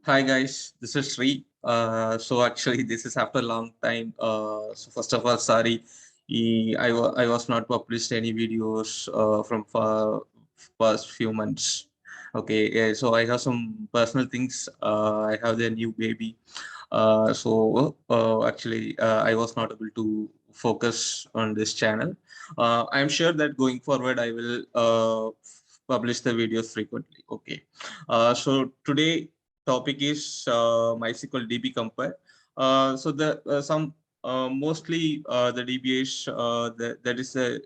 Hi guys, this is Sri. So actually, this is after a long time. So first of all, sorry, I was not published any videos from past few months. Okay, yeah, so I have some personal things. I have the new baby. I was not able to focus on this channel. I'm sure that going forward, I will publish the videos frequently. Okay. So today topic is MySQL DB compare. So the some mostly the DBAs that is a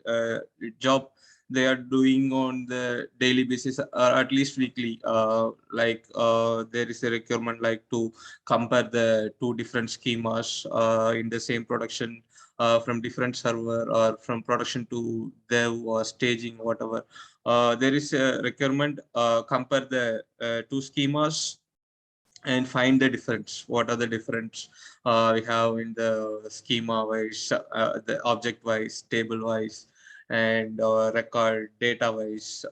job they are doing on the daily basis or at least weekly. There is a requirement like to compare the two different schemas in the same production from different server or from production to dev or staging whatever. There is a requirement compare the two schemas and find the difference. What are the difference we have in the schema wise, the object wise, table wise, and record data wise.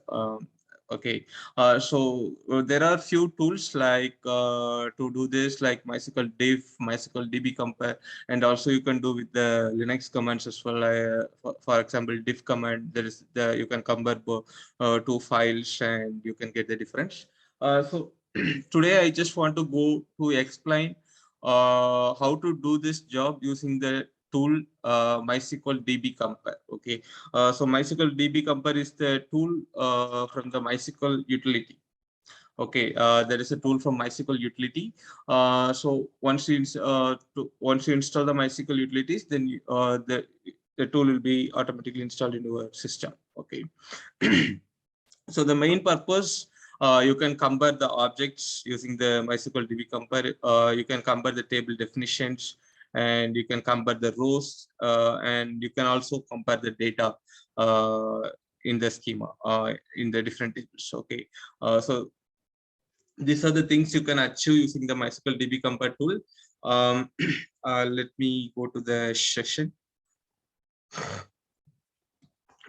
There are few tools like to do this, like MySQL diff, MySQL DB compare, and also you can do with the Linux commands as well. For example, diff command, there is the you can compare two files and you can get the difference. So today I just want to go to explain how to do this job using the tool MySQL DB compare. Okay, so MySQL DB compare is the tool from the MySQL utility. Okay, there is a tool from MySQL utility. So once you install the MySQL utilities, then the tool will be automatically installed in your system. Okay. So the main purpose, you can compare the objects using the MySQL DB compare. You can compare the table definitions, and you can compare the rows, and you can also compare the data in the schema in the different tables. Okay, so these are the things you can achieve using the MySQL DB compare tool. Let me go to the session.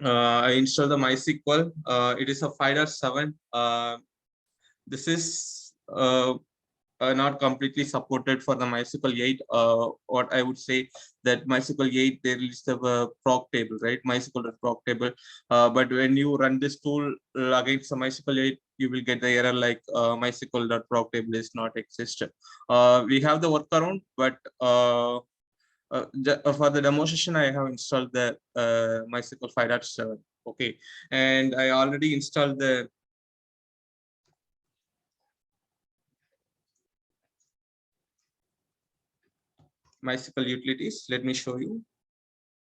I install the MySQL. It is a 5.7. This is not completely supported for the MySQL 8. What I would say that MySQL 8 they released the proc table, right? MySQL proc table. But when you run this tool against the MySQL 8, you will get the error like MySQL.proc table is not existed. We have the workaround, but for the demo session, I have installed the MySQL 5.7. Okay, and I already installed the MySQL utilities. Let me show you.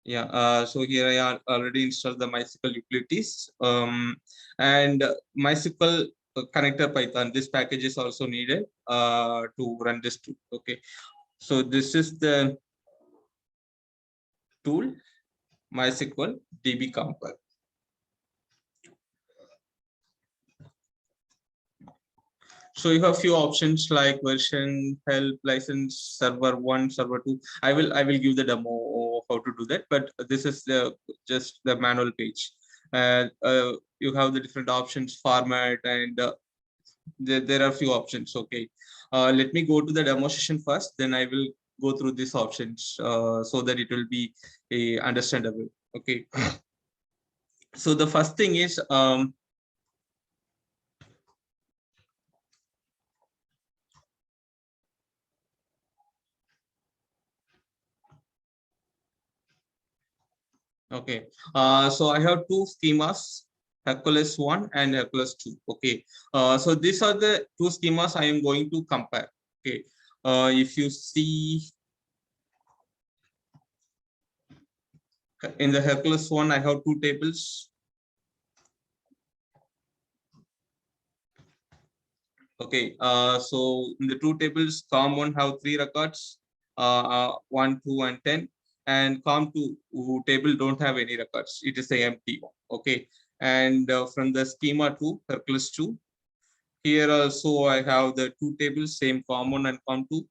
Yeah, so here I already installed the MySQL utilities and MySQL connector Python. This package is also needed to run this tool. Okay, so this is the tool MySQL DB compare. So you have few options like version, help, license, server 1, server 2. I will give the demo of how to do that, but this is just the manual page. You have the different options, format, and there are few options. Okay, let me go to the demo session first, then I will go through these options so that it will be understandable. Okay, so the first thing is okay, so I have two schemas, Hercules 1 and Hercules 2. Okay, so these are the two schemas I am going to compare. Okay, if you see in the Hercules 1, I have two tables. Okay, so in the two tables, COM1 have 3 records, 1, 2, and 10, and COM2 table don't have any records. It is a empty one. Okay, and from the schema 2, Hercules 2, here also I have the two tables, same COM1 and COM2.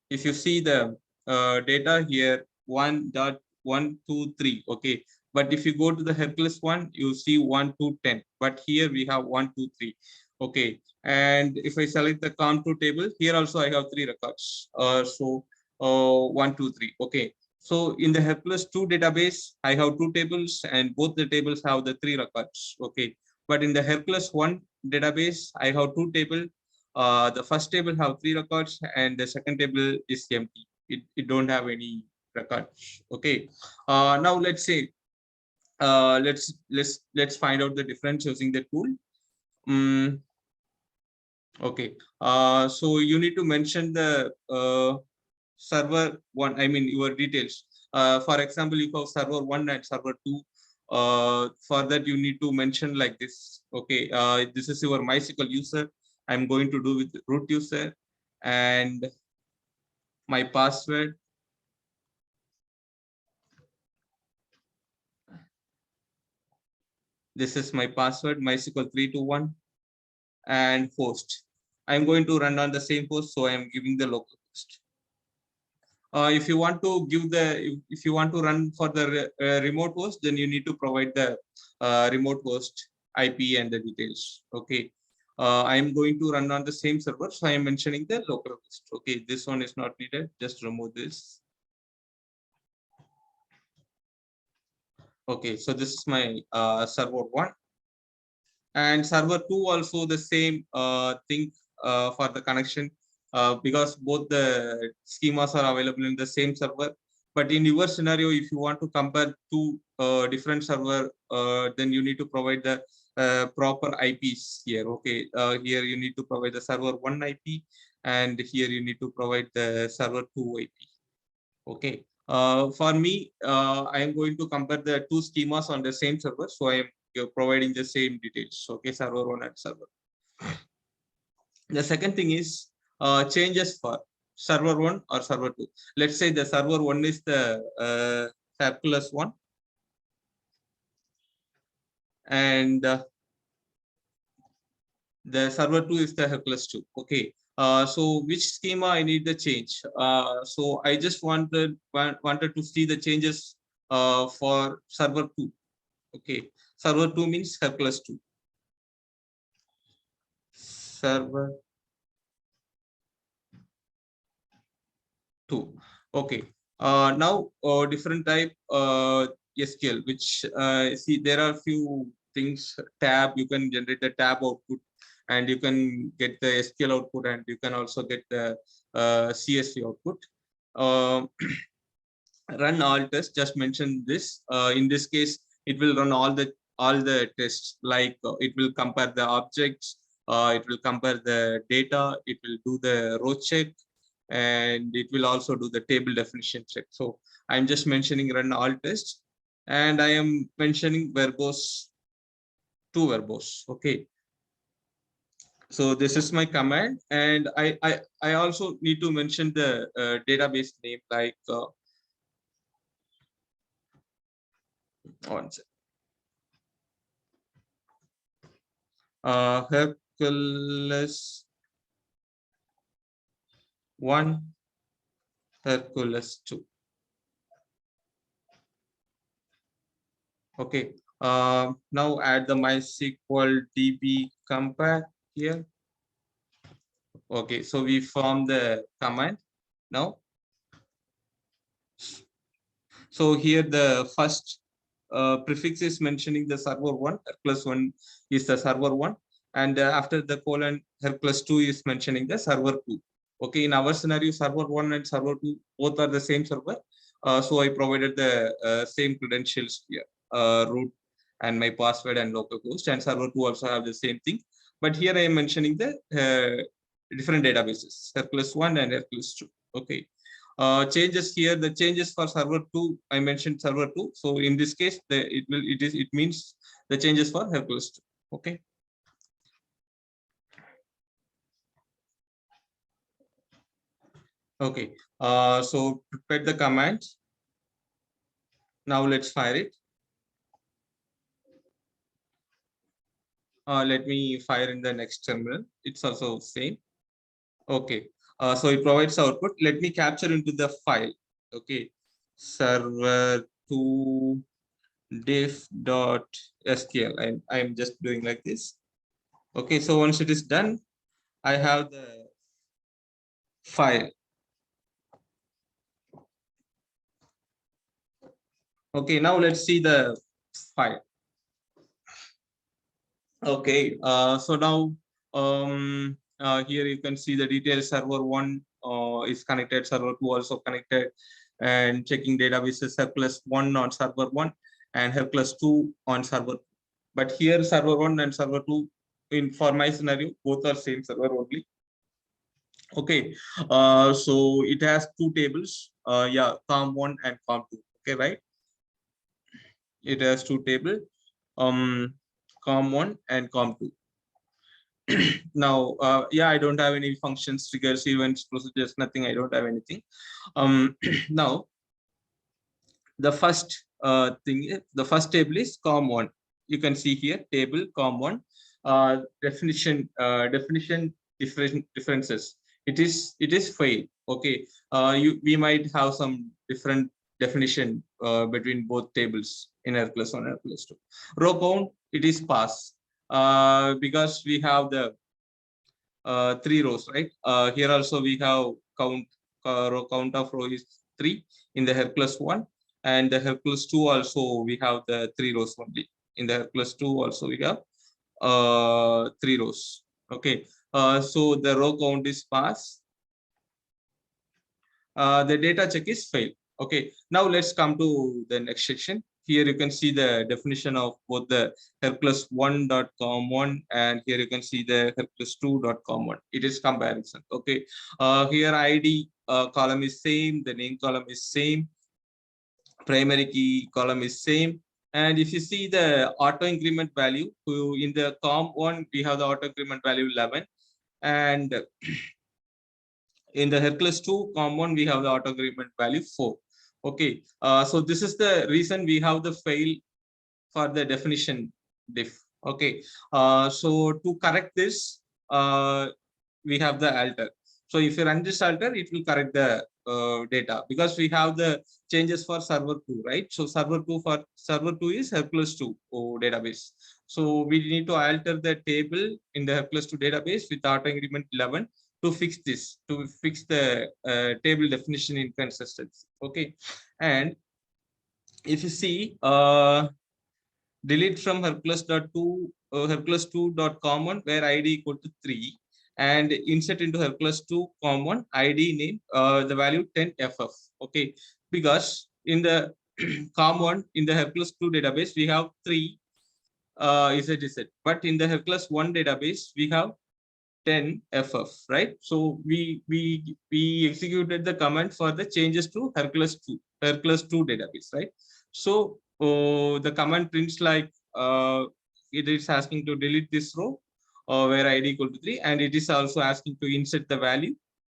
If you see the data here, 1.123. Okay, but if you go to the Hercules one, you see 1 to 10. But here we have 1, 2, 3. Okay, and if I select the com2 table, here also I have three records. So 1, 2, 3. Okay, so in the Hercules 2 database, I have two tables, and both the tables have the three records. Okay, but in the Hercules 1 database, I have two tables. The first table have three records, and the second table is empty. It don't have any records. Okay, now let's say let's find out the difference using the tool. Okay. So you need to mention the server one, I mean your details. For example, you have server one and server two. For that, you need to mention like this. Okay. This is your MySQL user. I'm going to do with root user and my password. This is my password, MySQL 321 and host. I'm going to run on the same host, so I'm giving the local host. If you want to give the if you want to run for the remote host, then you need to provide the remote host IP and the details. Okay, I am going to run on the same server, so I am mentioning the local host. Okay, this one is not needed, just remove this. Okay, so this is my server one, and server 2 also the same thing for the connection, because both the schemas are available in the same server. But in your scenario, if you want to compare two different server, then you need to provide the proper IPs here. Okay, here you need to provide the server 1 IP, and here you need to provide the server 2 IP. Okay, for me, I am going to compare the two schemas on the same server, so I am providing the same details. Okay, server one and server. The second thing is changes for server one or server two. Let's say the server one is the Hercules one, and the server 2 is the Hercules 2. Okay. So which schema I need the change? So I just wanted to see the changes for server 2. Okay. Server 2 means Hercules 2. Server 2. Okay. Now different type SQL, which see there are few things. Tab, you can generate the tab output, and you can get the SQL output, and you can also get the CSV output. Uh, Run all tests. Just mention this. In this case, it will run all the tests. Like it will compare the objects. It will compare the data. It will do the row check, and it will also do the table definition check. So I'm just mentioning run all tests, and I am mentioning verbose, two verbose. Okay. So this is my command, and I also need to mention the database name, like one second. Hercules 1, Hercules 2. Okay. Now add the MySQL DB compare here. Okay, so we form the command now. So here the first prefix is mentioning the server 1, Hercules 1 is the server 1, and after the colon, Hercules 2 is mentioning the server 2. Okay, in our scenario, server 1 and server 2 both are the same server. So I provided the same credentials here, root and my password and localhost, and server 2 also have the same thing. But here I am mentioning the different databases, Hercules 1 and Hercules 2. Okay. Changes here, the changes for server 2, I mentioned server 2. So in this case, it means the changes for Hercules 2. Okay. Okay. So prepare the command. Now let's fire it. Let me fire in the next terminal. It's also same. Okay. So it provides output. Let me capture into the file. Okay. Server 2 diff.sql. I'm just doing like this. Okay, so once it is done, I have the file. Okay, now let's see the file. Okay, so now here you can see the details. Server 1 is connected, server 2 also connected, and checking databases Hercules 1 on server 1 and Hercules 2 on server. But here server 1 and server 2, in for my scenario, both are same server only. Okay, so it has two tables. Yeah, com1 and com2. Okay, right? It has two tables, com1 and com2. Now, yeah, I don't have any functions, triggers, events, procedures, nothing. I don't have anything. Now, the first the first table is com1. You can see here table com1, definition differences. It is fail. Okay, we might have some different definition between both tables in Hercules 1 and Hercules 2. Row count, it is pass, because we have the three rows, right? Here also we have count of row is 3 in the Hercules 1, and the Hercules 2 also we have the 3 rows only. In the Hercules 2 also we have 3 rows. Okay, so the row count is pass. The data check is fail. Okay, now let's come to the next section. Here you can see the definition of both the Hercules1.com1, and here you can see the Hercules2.com1. It is comparison. Okay, here ID column is same, the name column is same, primary key column is same. And if you see the auto increment value, in the com1 we have the auto increment value 11, and in the Hercules 2 com1 we have the auto increment value 4. Okay, so this is the reason we have the fail for the definition diff. Okay, so to correct this, we have the alter. So if you run this alter, it will correct the data, because we have the changes for server 2, right? So server 2 is Hercules 2 database. So we need to alter the table in the Hercules 2 database with auto increment 11 to fix this, to fix the table definition inconsistency. Okay, and if you see, delete from Hercules2.common where ID equal to 3, and insert into Hercules2 common ID name the value 10ff. Okay, because in the common in the Hercules2 database we have 3 z, but in the Hercules1 database we have 10ff, right? So we executed the command for the changes to Hercules2 database, right? So the command prints like it is asking to delete this row where ID equal to 3, and it is also asking to insert the value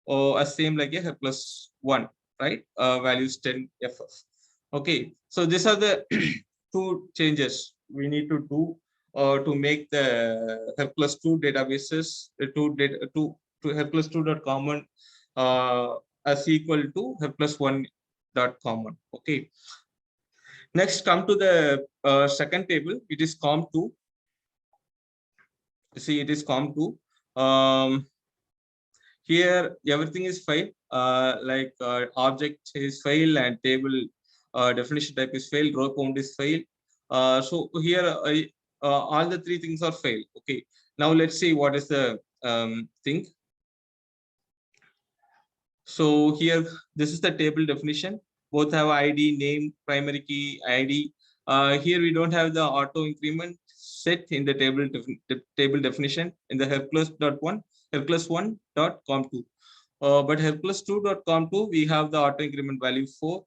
or same like a Hercules1, right? Values 10ff. Okay, so these are the two changes we need to do to make the Hercules2 databases to Hercules2.common as equal to Hercules1.common. Okay. Next, come to the second table. It is com2. See, it is com2. Here, everything is fine. Like object is fail, and table definition type is fail, row count is fail. So here, all the three things are fail. Okay. Now let's see what is the thing. So here, this is the table definition. Both have ID, name, primary key, ID. Here we don't have the auto increment set in the table definition in the Hercules.1, Hercules1.com2. But Hercules2.com2, we have the auto increment value 4.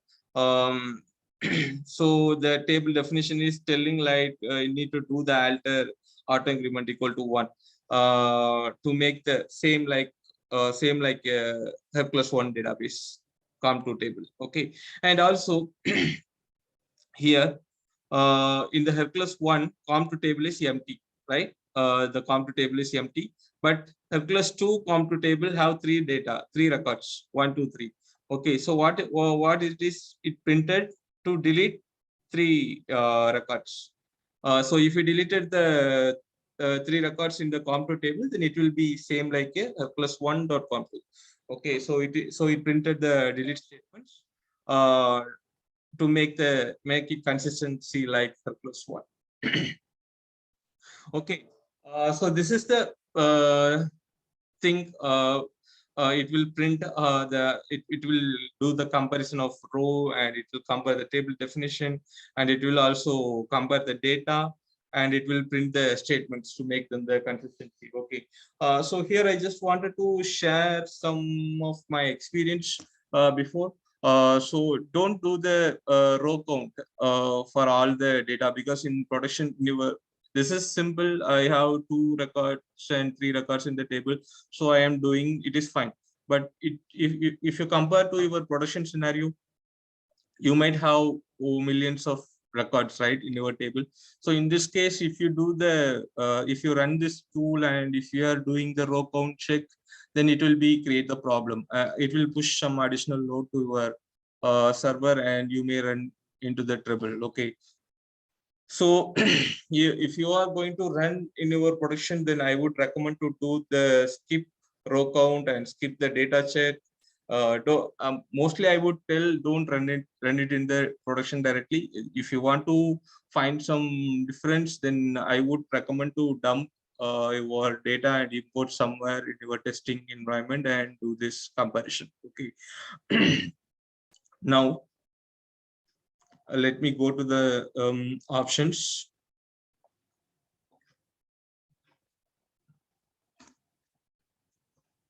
So the table definition is telling like you need to do the alter auto increment equal to 1 to make the same like Hercules1 database com2 table. Okay, and also here in the Hercules1 com2 table is empty, right? The com2 table is empty, but Hercules2 com2 table have three records, 1, 2, 3. Okay, so what it is? It printed to delete 3 records. So if you deleted the three records in the com2 table, then it will be same like a plus one dot com2. Okay, so it printed the delete statements to make it consistency like plus one. Okay, so this is the thing. It will print it will do the comparison of row, and it will compare the table definition, and it will also compare the data, and it will print the statements to make them the consistency. Okay, so here I just wanted to share some of my experience before. So don't do the row count for all the data, because in production this is simple. I have 2 records and 3 records in the table, so I am doing it is fine. But if you compare to your production scenario, you might have millions of records, right, in your table. So in this case, if you do the if you run this tool and if you are doing the row count check, then it will be create the problem. It will push some additional load to your server, and you may run into the trouble. Okay, so if you are going to run in your production, then I would recommend to do the skip row count and skip the data check. Mostly I would tell don't run it in the production directly. If you want to find some difference, then I would recommend to dump your data and import somewhere in your testing environment and do this comparison. Okay. Now let me go to the options.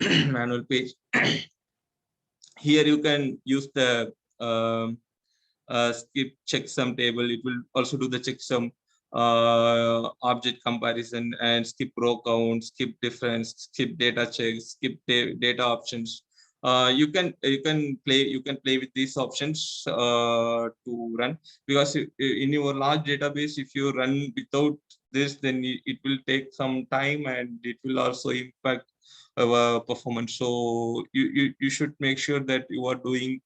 Manual page. Here you can use the skip checksum table. It will also do the checksum object comparison, and skip row count, skip difference, skip data check, skip data options. You can play with these options to run, because in your large database, if you run without this, then it will take some time, and it will also impact our performance. So you should make sure that you are doing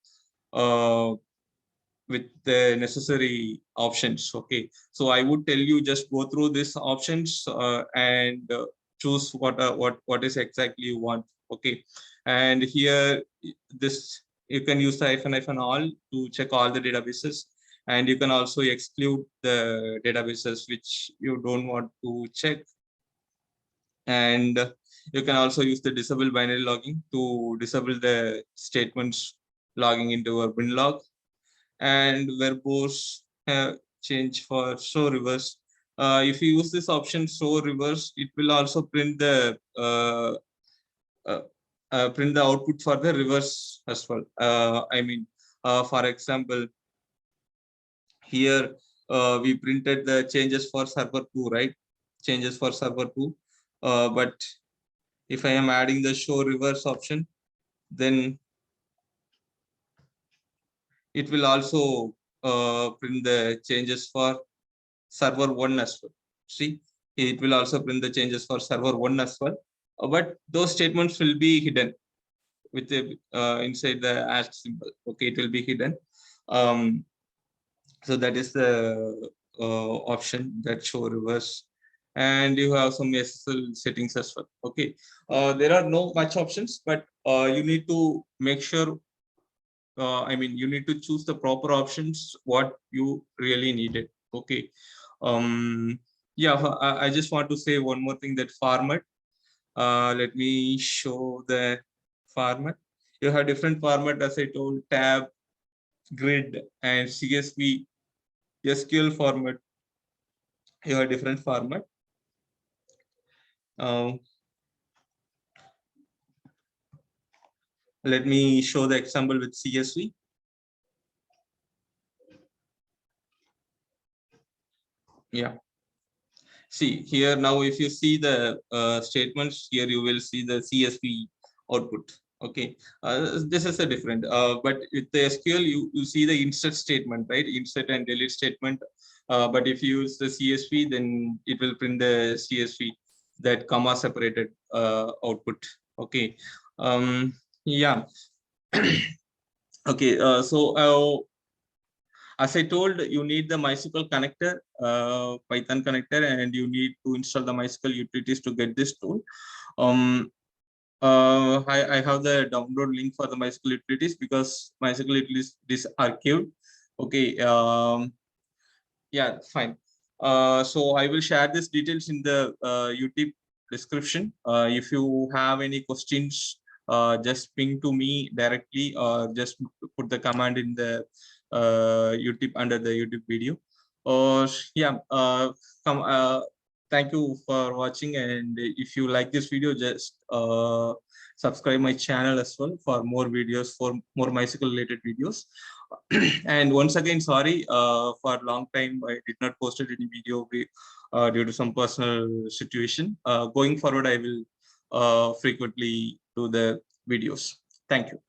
with the necessary options. Okay, so I would tell you just go through these options and choose what is exactly you want. Okay, and here this you can use the hyphen all to check all the databases, and you can also exclude the databases which you don't want to check. And you can also use the disable binary logging to disable the statements logging into a bin log, and verbose change for show reverse. If you use this option show reverse, it will also uh, print the output for the reverse as well. I mean, for example, here we printed the changes for server 2, right? Changes for server 2. But if I am adding the show reverse option, then it will also print the changes for server 1 as well. See, it will also print the changes for server 1 as well. But those statements will be hidden with the inside the # symbol. Okay, it will be hidden. So that is the option that show reverse. And you have some SSL settings as well. Okay, there are no much options, but you need to make sure I mean, you need to choose the proper options, what you really needed. Okay. Yeah, I just want to say one more thing, that format. Let me show the format. You have different format, as I told, tab, grid, and CSV, SQL format. You have different format. Let me show the example with CSV. Yeah. See here now, if you see the statements here, you will see the CSV output. Okay, this is a different. But with the SQL, you see the insert statement, right? Insert and delete statement. But if you use the CSV, then it will print the CSV, that comma separated output. Okay. Yeah. Okay. So As I told, you need the MySQL connector, Python connector, and you need to install the MySQL utilities to get this tool. Um, I have the download link for the MySQL utilities because MySQL utilities is archived. Okay. Yeah, fine. So I will share these details in the YouTube description. If you have any questions, just ping to me directly, or just put the command in the YouTube under the YouTube video. Or yeah, come. Thank you for watching, and if you like this video, just subscribe my channel as well for more videos, for more MySQL related videos. And once again, sorry, for a long time I did not posted any video due to some personal situation. Going forward, I will frequently do the videos. Thank you.